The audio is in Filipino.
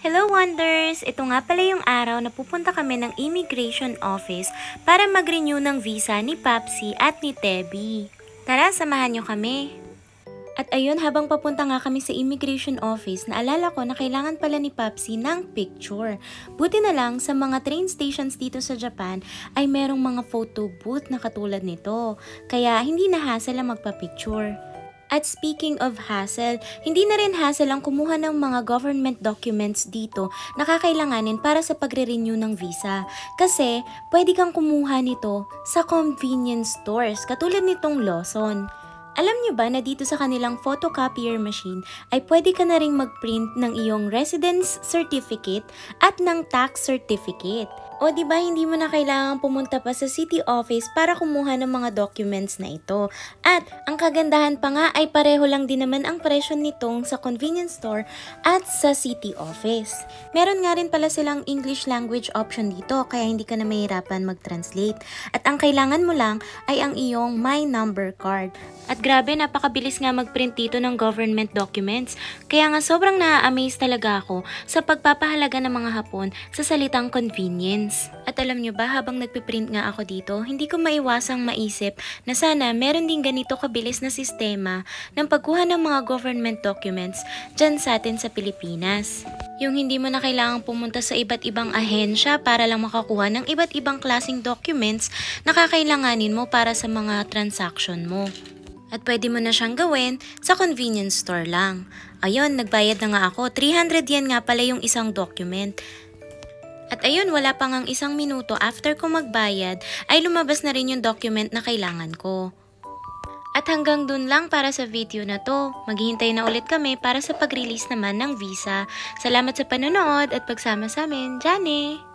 Hello Wonders! Ito nga pala yung araw na pupunta kami ng Immigration Office para mag-renew ng visa ni Papsi at ni Tebby. Tara, samahan nyo kami! At ayun, habang papunta nga kami sa Immigration Office, naalala ko na kailangan pala ni Papsi ng picture. Buti na lang, sa mga train stations dito sa Japan ay merong mga photo booth na katulad nito. Kaya hindi na hassle ang magpa-picture. At speaking of hassle, hindi na rin hassle ang kumuha ng mga government documents dito na kakailanganin para sa pagre-renew ng visa. Kasi pwede kang kumuha nito sa convenience stores katulad nitong Lawson. Alam nyo ba na dito sa kanilang photocopier machine ay pwede ka na ring mag-print ng iyong residence certificate at ng tax certificate. O diba hindi mo na kailangan pumunta pa sa city office para kumuha ng mga documents na ito. At ang kagandahan pa nga ay pareho lang din naman ang presyo nitong sa convenience store at sa city office. Meron nga rin pala silang English language option dito kaya hindi ka na mahirapan mag-translate. At ang kailangan mo lang ay ang iyong My Number card. At grabe, napakabilis nga mag-print dito ng government documents. Kaya nga sobrang na-amaze talaga ako sa pagpapahalaga ng mga Hapon sa salitang convenience. At alam nyo ba, habang nagpiprint nga ako dito, hindi ko maiwasang maisip na sana meron din ganito kabilis na sistema ng pagkuha ng mga government documents dyan sa atin sa Pilipinas. Yung hindi mo na kailangang pumunta sa iba't ibang ahensya para lang makakuha ng iba't ibang klaseng documents na kakailanganin mo para sa mga transaction mo. At pwede mo na siyang gawin sa convenience store lang. Ayun, nagbayad na nga ako. 300 yen nga pala yung isang document. At ayun, wala pa ngang isang minuto after ko magbayad ay lumabas na rin yung document na kailangan ko. At hanggang dun lang para sa video na to. Maghihintay na ulit kami para sa pag-release naman ng visa. Salamat sa panonood at pagsama sa amin. Jane!